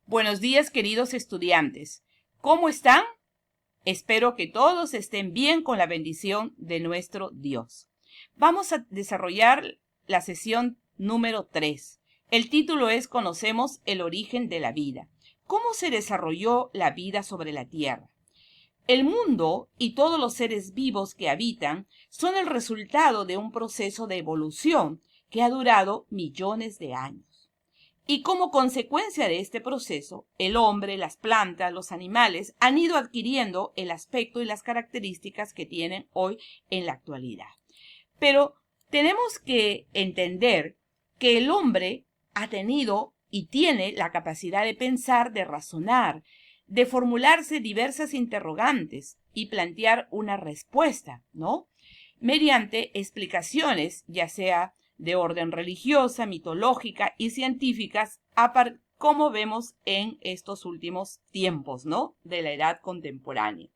Buenos días, queridos estudiantes. ¿Cómo están? Espero que todos estén bien con la bendición de nuestro Dios. Vamos a desarrollar la sesión número 3. El título es Conocemos el origen de la vida. ¿Cómo se desarrolló la vida sobre la Tierra? El mundo y todos los seres vivos que habitan son el resultado de un proceso de evolución que ha durado millones de años. Y como consecuencia de este proceso, el hombre, las plantas, los animales han ido adquiriendo el aspecto y las características que tienen hoy en la actualidad. Pero tenemos que entender que el hombre ha tenido y tiene la capacidad de pensar, de razonar, de formularse diversas interrogantes y plantear una respuesta, ¿no? Mediante explicaciones, ya sea de orden religiosa, mitológica y científicas, como vemos en estos últimos tiempos, ¿no? De la edad contemporánea.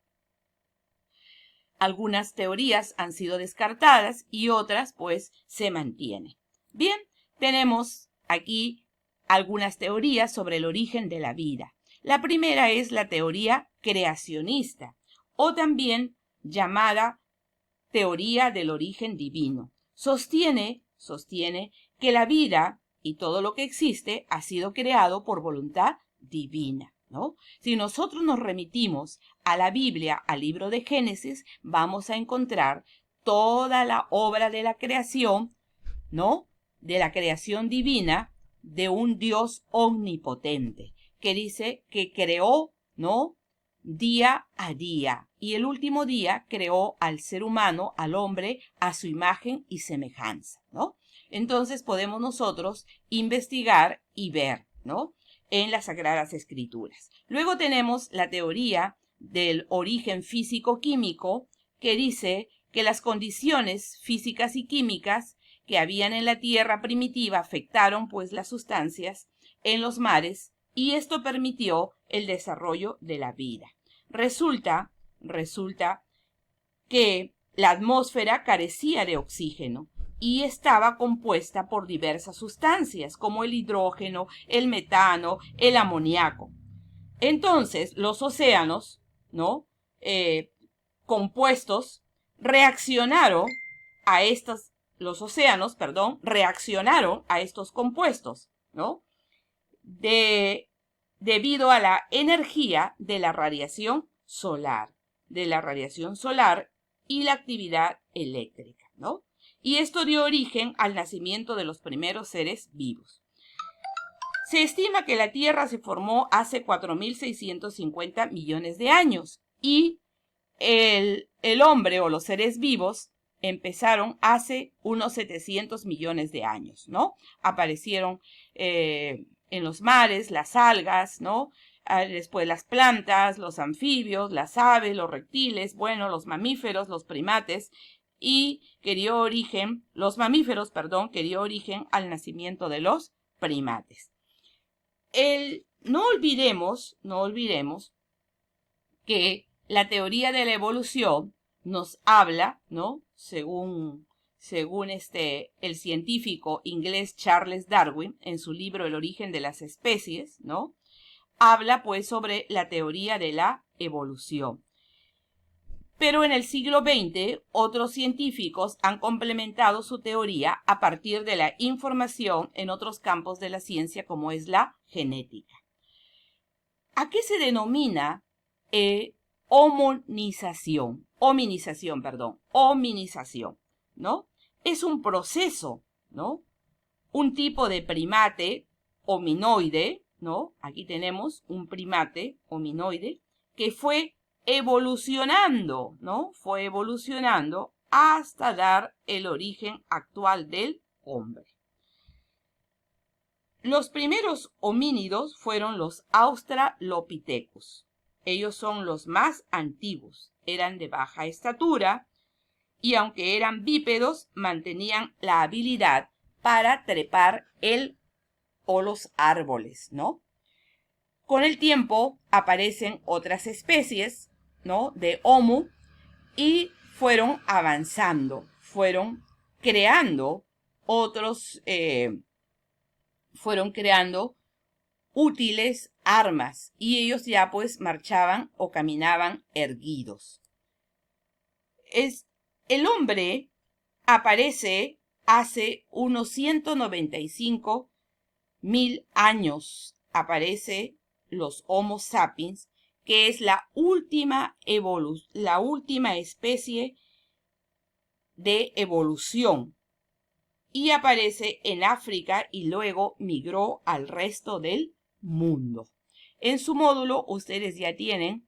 Algunas teorías han sido descartadas y otras, pues, se mantienen. Bien, tenemos aquí algunas teorías sobre el origen de la vida. La primera es la teoría creacionista, o también llamada teoría del origen divino. Sostiene que la vida y todo lo que existe ha sido creado por voluntad divina, ¿no? Si nosotros nos remitimos a la Biblia, al libro de Génesis, vamos a encontrar toda la obra de la creación, ¿no? De la creación divina de un Dios omnipotente, que dice que creó, ¿no? Día a día. Y el último día creó al ser humano, al hombre, a su imagen y semejanza, ¿no? Entonces podemos nosotros investigar y ver, ¿no? En las Sagradas Escrituras. Luego tenemos la teoría del origen físico-químico, que dice que las condiciones físicas y químicas que habían en la tierra primitiva afectaron, pues, las sustancias en los mares, y esto permitió el desarrollo de la vida. Resulta que la atmósfera carecía de oxígeno y estaba compuesta por diversas sustancias como el hidrógeno, el metano, el amoníaco. Entonces, los océanos, ¿no? Compuestos reaccionaron reaccionaron a estos compuestos, ¿no? Debido a la energía de la radiación solar y la actividad eléctrica, ¿no? Y esto dio origen al nacimiento de los primeros seres vivos. Se estima que la Tierra se formó hace 4.650 millones de años y el hombre o los seres vivos empezaron hace unos 700 millones de años, ¿no? Aparecieron en los mares las algas, ¿no? Después las plantas, los anfibios, las aves, los reptiles, bueno, los mamíferos, los primates, y los mamíferos, que dio origen al nacimiento de los primates. No olvidemos que la teoría de la evolución nos habla, ¿no? Según el científico inglés Charles Darwin, en su libro El origen de las especies, ¿no? Habla, pues, sobre la teoría de la evolución. Pero en el siglo XX, otros científicos han complementado su teoría a partir de la información en otros campos de la ciencia, como es la genética. ¿A qué se denomina hominización, ¿no? Es un proceso, ¿no? Un tipo de primate hominoide, ¿no? Aquí tenemos un primate hominoide que fue evolucionando, ¿no? Fue evolucionando hasta dar el origen actual del hombre. Los primeros homínidos fueron los Australopithecus. Ellos son los más antiguos, eran de baja estatura y aunque eran bípedos, mantenían la habilidad para trepar los árboles, ¿no? Con el tiempo aparecen otras especies, ¿no? De Homo y fueron avanzando, fueron creando útiles armas y ellos ya pues marchaban o caminaban erguidos. El hombre aparece hace unos 195.000 años. Aparece los Homo sapiens, que es la última especie de evolución. Y aparece en África y luego migró al resto del mundo. En su módulo, ustedes ya tienen,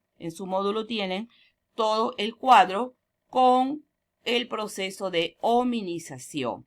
tienen todo el cuadro con el proceso de hominización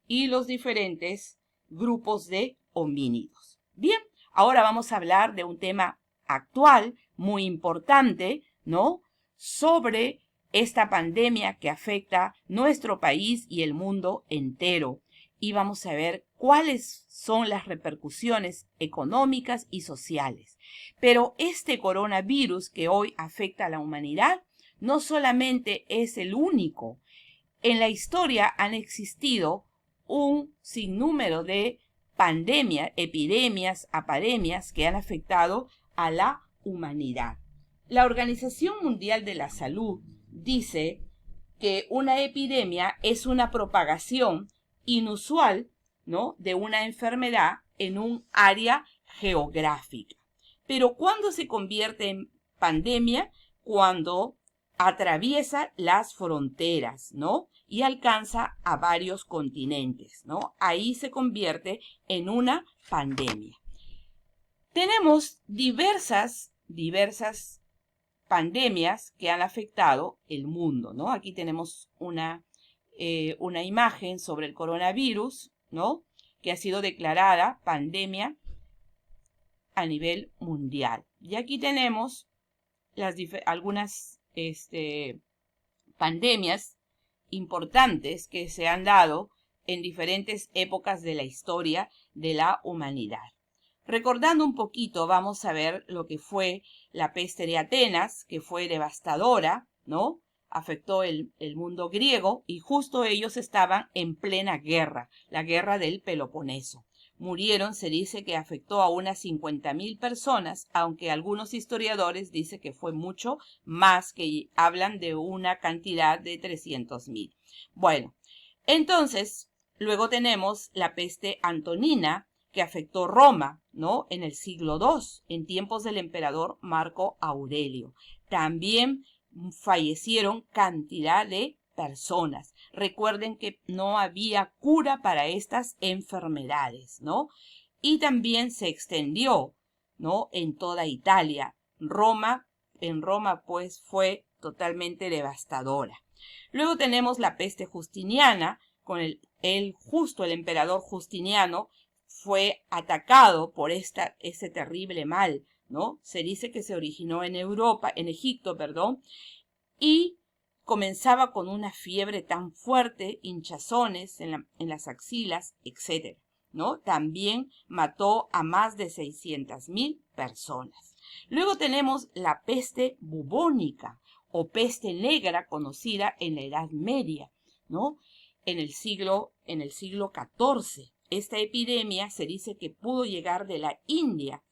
y los diferentes grupos de homínidos. Bien, ahora vamos a hablar de un tema actual muy importante, ¿no? Sobre esta pandemia que afecta nuestro país y el mundo entero. Y vamos a ver cuáles son las repercusiones económicas y sociales. Pero este coronavirus que hoy afecta a la humanidad no solamente es el único. En la historia han existido un sinnúmero de pandemias, epidemias, apandemias que han afectado a la humanidad. La Organización Mundial de la Salud dice que una epidemia es una propagación inusual, ¿no?, de una enfermedad en un área geográfica. Pero ¿cuándo se convierte en pandemia? Cuando atraviesa las fronteras, ¿no?, y alcanza a varios continentes, ¿no? Ahí se convierte en una pandemia. Tenemos diversas pandemias que han afectado el mundo, ¿no? Aquí tenemos una imagen sobre el coronavirus, ¿no?, que ha sido declarada pandemia a nivel mundial. Y aquí tenemos algunas pandemias importantes que se han dado en diferentes épocas de la historia de la humanidad. Recordando un poquito, vamos a ver lo que fue la peste de Atenas, que fue devastadora, ¿no? Afectó el mundo griego y justo ellos estaban en plena guerra, la guerra del Peloponeso. Murieron, se dice que afectó a unas 50.000 personas, aunque algunos historiadores dicen que fue mucho más, que hablan de una cantidad de 300.000. Bueno, entonces, luego tenemos la peste antonina, que afectó Roma, ¿no?, en el siglo II, en tiempos del emperador Marco Aurelio. También fallecieron cantidad de personas. Recuerden que no había cura para estas enfermedades, ¿no? Y también se extendió, ¿no?, en toda Italia. En Roma, pues, fue totalmente devastadora. Luego tenemos la peste justiniana, con el emperador Justiniano fue atacado por ese terrible mal, ¿no? Se dice que se originó en Egipto, y comenzaba con una fiebre tan fuerte, hinchazones en las axilas, etc., ¿no? También mató a más de 600.000 personas. Luego tenemos la peste bubónica o peste negra, conocida en la Edad Media, ¿no?, en el siglo XIV. Esta epidemia se dice que pudo llegar de la India,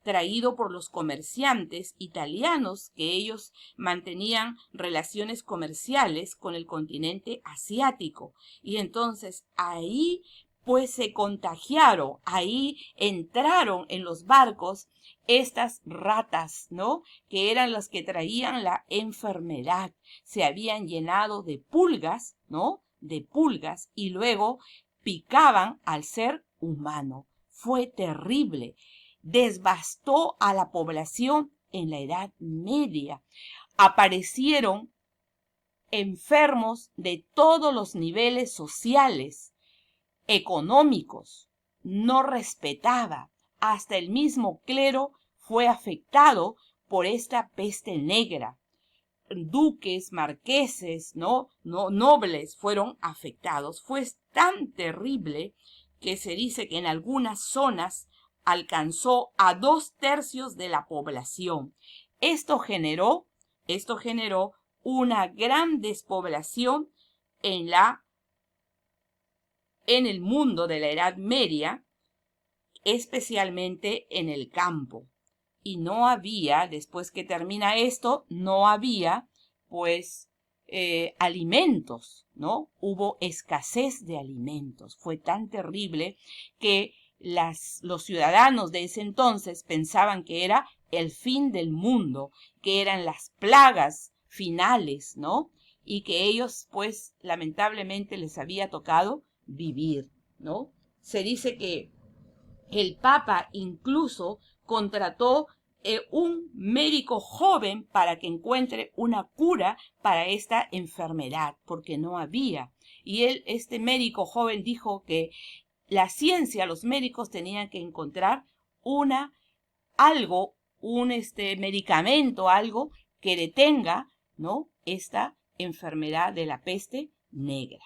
traído por los comerciantes italianos, que ellos mantenían relaciones comerciales con el continente asiático. Y entonces ahí pues se contagiaron, ahí entraron en los barcos estas ratas, ¿no?, que eran las que traían la enfermedad. Se habían llenado de pulgas, ¿no?, de pulgas, y luego picaban al ser humano. Fue terrible. Devastó a la población en la Edad Media. Aparecieron enfermos de todos los niveles sociales, económicos. No respetaba. Hasta el mismo clero fue afectado por esta peste negra. Duques, marqueses, nobles fueron afectados. Fue tan terrible que se dice que en algunas zonas alcanzó a 2/3 de la población. Esto generó una gran despoblación en el mundo de la Edad Media, especialmente en el campo. Y no había, después que termina esto, no había, pues, alimentos, ¿no? Hubo escasez de alimentos. Fue tan terrible que los ciudadanos de ese entonces pensaban que era el fin del mundo, que eran las plagas finales, ¿no? Y que ellos, pues, lamentablemente les había tocado vivir, ¿no? Se dice que el Papa incluso contrató un médico joven para que encuentre una cura para esta enfermedad, porque no había. Y este médico joven dijo que la ciencia, los médicos tenían que encontrar algo, un medicamento, algo que detenga, ¿no?, esta enfermedad de la peste negra.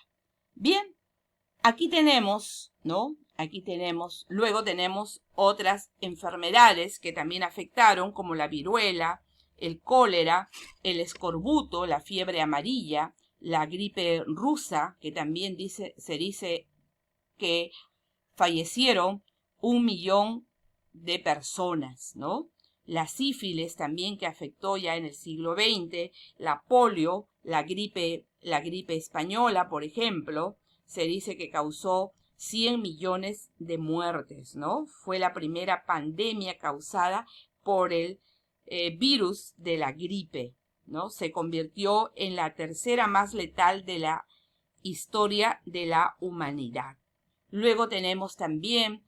Bien, aquí tenemos, ¿no? Luego tenemos otras enfermedades que también afectaron, como la viruela, el cólera, el escorbuto, la fiebre amarilla, la gripe rusa, que también se dice que fallecieron 1 millón de personas, ¿no? La sífilis también, que afectó ya en el siglo XX, la polio, la gripe española, por ejemplo, se dice que causó 100 millones de muertes, ¿no? Fue la primera pandemia causada por el virus de la gripe, ¿no? Se convirtió en la tercera más letal de la historia de la humanidad. Luego tenemos también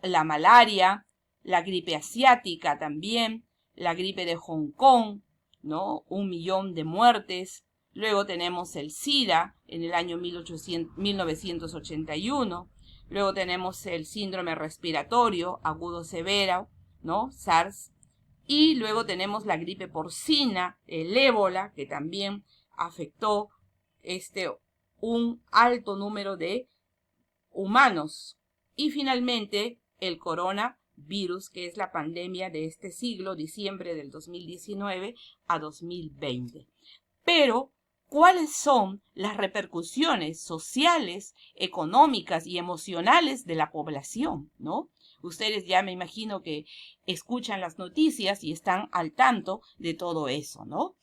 la malaria, la gripe asiática también, la gripe de Hong Kong, ¿no? 1 millón de muertes. Luego tenemos el SIDA en el año 1981. Luego tenemos el síndrome respiratorio agudo severo, ¿no? SARS. Y luego tenemos la gripe porcina, el ébola, que también afectó un alto número de humanos. Y finalmente el coronavirus, que es la pandemia de este siglo, diciembre del 2019 a 2020. Pero, ¿cuáles son las repercusiones sociales, económicas y emocionales de la población, ¿no? Ustedes ya me imagino que escuchan las noticias y están al tanto de todo eso, ¿no?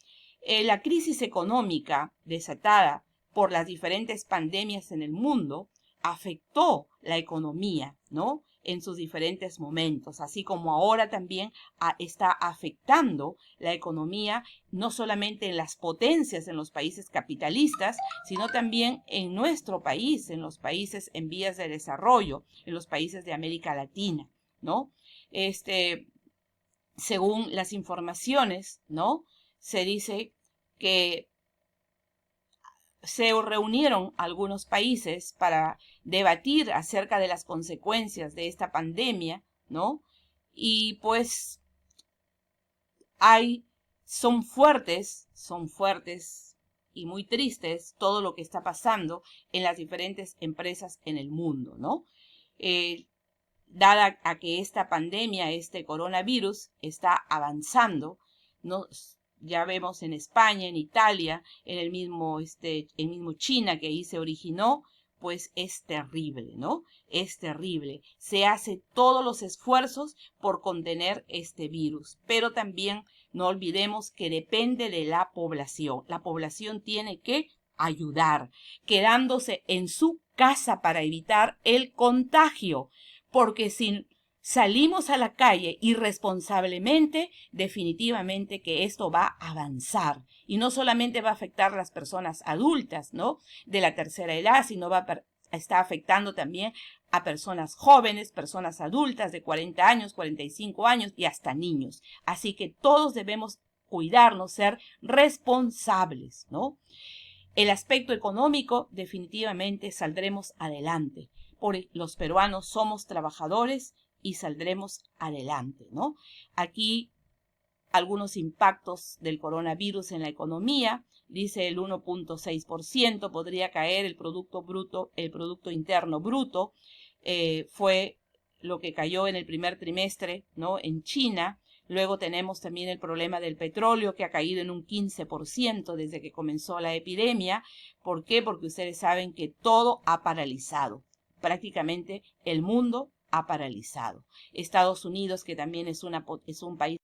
La crisis económica desatada por las diferentes pandemias en el mundo afectó la economía, ¿no?, en sus diferentes momentos, así como ahora también está afectando la economía, no solamente en las potencias, en los países capitalistas, sino también en nuestro país, en los países en vías de desarrollo, en los países de América Latina, ¿no? Según las informaciones, ¿no?, se dice que se reunieron algunos países para debatir acerca de las consecuencias de esta pandemia, ¿no? Y pues son fuertes y muy tristes todo lo que está pasando en las diferentes empresas en el mundo, ¿no? Dada a que esta pandemia, este coronavirus, está avanzando, ¿no? Ya vemos en España, en Italia, en el mismo China, que ahí se originó, pues es terrible, ¿no? Es terrible. Se hace todos los esfuerzos por contener este virus, pero también no olvidemos que depende de la población. La población tiene que ayudar, quedándose en su casa para evitar el contagio, porque si salimos a la calle irresponsablemente, definitivamente que esto va a avanzar. Y no solamente va a afectar a las personas adultas, ¿no?, de la tercera edad, sino está afectando también a personas jóvenes, personas adultas de 40 años, 45 años y hasta niños. Así que todos debemos cuidarnos, ser responsables, ¿no? El aspecto económico, definitivamente saldremos adelante. Porque los peruanos somos trabajadores y saldremos adelante, ¿no? Aquí algunos impactos del coronavirus en la economía. Dice el 1.6% podría caer el Producto Interno Bruto. Fue lo que cayó en el primer trimestre, ¿no?, en China. Luego tenemos también el problema del petróleo, que ha caído en un 15% desde que comenzó la epidemia. ¿Por qué? Porque ustedes saben que todo ha paralizado. Prácticamente el mundo ha paralizado. Estados Unidos, que también es un país